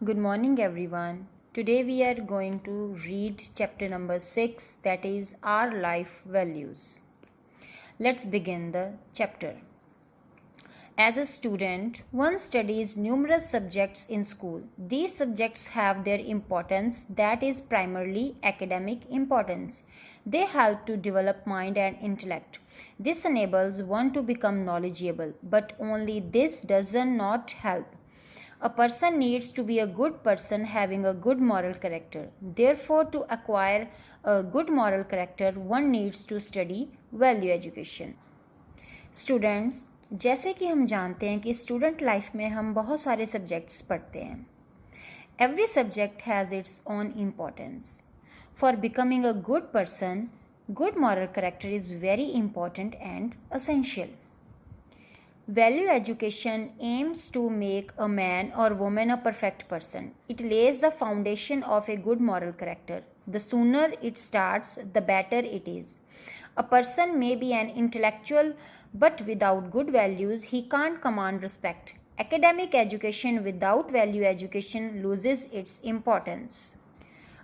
Good morning, everyone. Today we are going to read chapter number 6, that is Our Life Values. Let's begin the chapter. As a student, one studies numerous subjects in school. These subjects have their importance, that is primarily academic importance. They help to develop mind and intellect. This enables one to become knowledgeable, but only this does not help. A person needs to be a good person having a good moral character. Therefore, to acquire a good moral character, one needs to study value education. Students, जैसे कि हम जानते हैं कि student life में हम बहुत सारे सब्जेक्ट्स पढ़ते हैं. Every subject has its own importance. For becoming a good person, good moral character is very important and essential. Value education aims to make a man or woman a perfect person. It lays the foundation of a good moral character. The sooner it starts, the better it is. A person may be an intellectual, but without good values, he can't command respect. Academic education without value education loses its importance.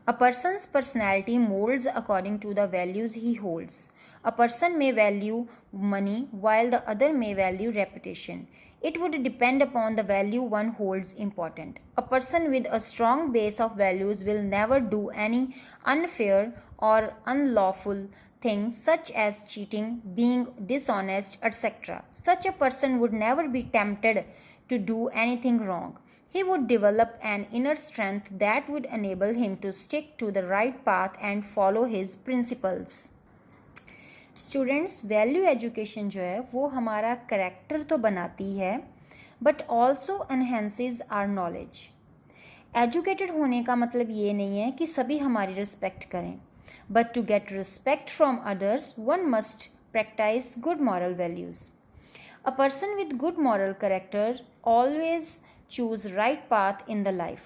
A person's personality molds according to the values he holds. A person may value money while the other may value reputation. It would depend upon the value one holds important. A person with a strong base of values will never do any unfair or unlawful things such as cheating, being dishonest, etc. Such a person would never be tempted to do anything wrong. He would develop an inner strength that would enable him to stick to the right path and follow his principles. Students, value education जो है वो हमारा character तो बनाती है but also enhances our knowledge. Educated होने का मतलब ये नहीं है कि सभी हमारी रिस्पेक्ट करें, but to get respect from others one must practise good moral values. A person with good moral character always choose right path in the life.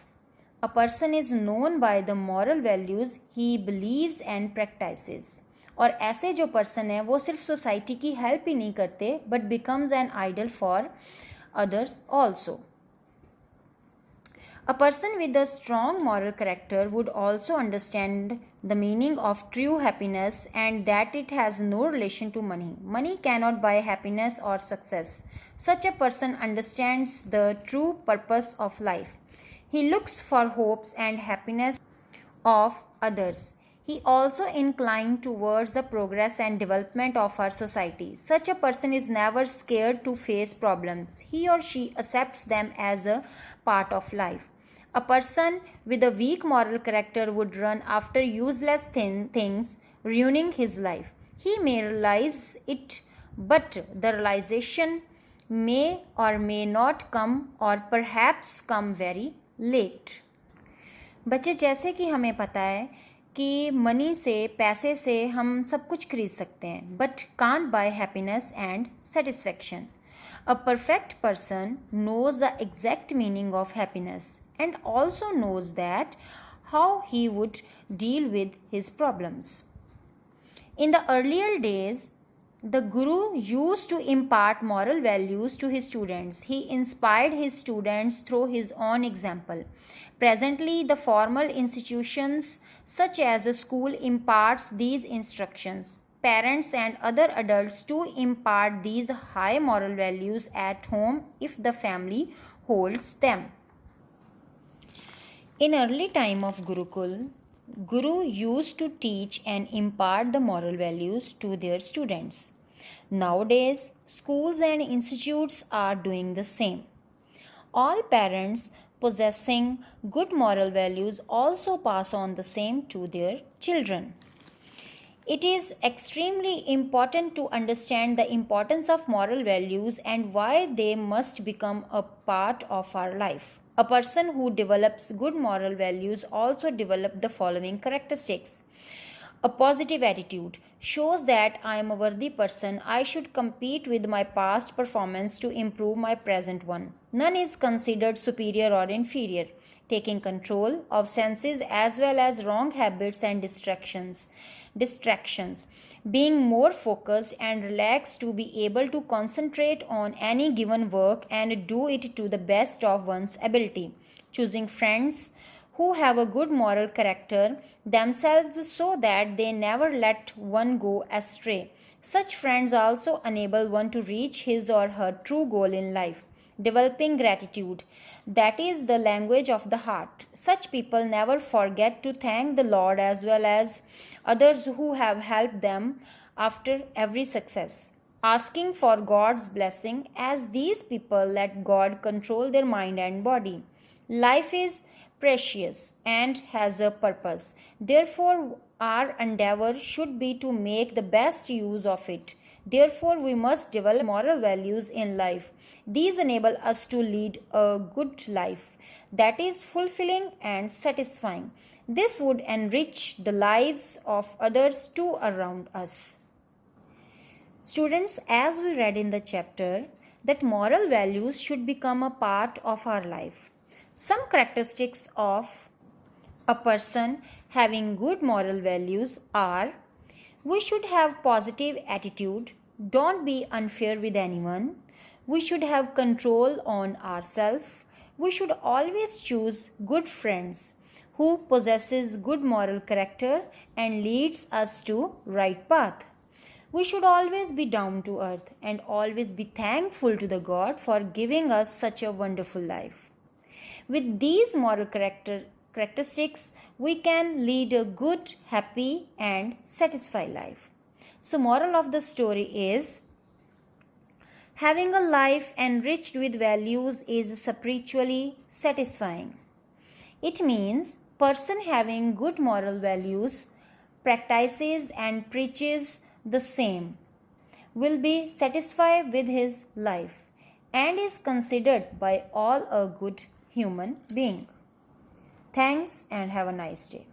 A person is known by the moral values he believes and practices. और ऐसे जो person है वो सिर्फ society की help ही नहीं करते but becomes an idol for others also. A person with a strong moral character would also understand the meaning of true happiness and that it has no relation to money. Money cannot buy happiness or success. Such a person understands the true purpose of life. He looks for hopes and happiness of others. He also inclined towards the progress and development of our society. Such a person is never scared to face problems. He or she accepts them as a part of life. A person with a weak moral character would run after useless things, ruining his life. He may realize it, but the realization may or may not come or perhaps come very late. बच्चे, जैसे कि हमें पता है कि money से, पैसे से हम सब कुछ खरीद सकते हैं but can't buy happiness and satisfaction. A perfect person knows the exact meaning of happiness and also knows that how he would deal with his problems. In the earlier days, the Guru used to impart moral values to his students. He inspired his students through his own example. Presently, the formal institutions such as a school imparts these instructions. Parents and other adults too impart these high moral values at home if the family holds them. In early time of Gurukul, Guru used to teach and impart the moral values to their students. Nowadays, schools and institutes are doing the same. All parents possessing good moral values also pass on the same to their children. It is extremely important to understand the importance of moral values and why they must become a part of our life. A person who develops good moral values also develops the following characteristics. A positive attitude shows that I am a worthy person. I should compete with my past performance to improve my present one. None is considered superior or inferior. Taking control of senses as well as wrong habits and distractions. Being more focused and relaxed to be able to concentrate on any given work and do it to the best of one's ability. choosing friends who have a good moral character themselves so that they never let one go astray. Such friends also enable one to reach his or her true goal in life. Developing gratitude. That is the language of the heart. Such people never forget to thank the Lord as well as others who have helped them after every success. Asking for God's blessing, as these people let God control their mind and body. Life is precious and has a purpose. Therefore, our endeavor should be to make the best use of it. Therefore, we must develop moral values in life. These enable us to lead a good life that is fulfilling and satisfying. This would enrich the lives of others too around us. Students, as we read in the chapter, that moral values should become a part of our life. Some characteristics of a person having good moral values are: we should have positive attitude, don't be unfair with anyone, we should have control on ourselves, we should always choose good friends who possesses good moral character and leads us to right path. We should always be down to earth and always be thankful to the God for giving us such a wonderful life. With these moral characteristics, we can lead a good, happy, and satisfied life. So, moral of the story is: having a life enriched with values is spiritually satisfying. It means person having good moral values practices and preaches the same will be satisfied with his life and is considered by all a good human being. Thanks and have a nice day.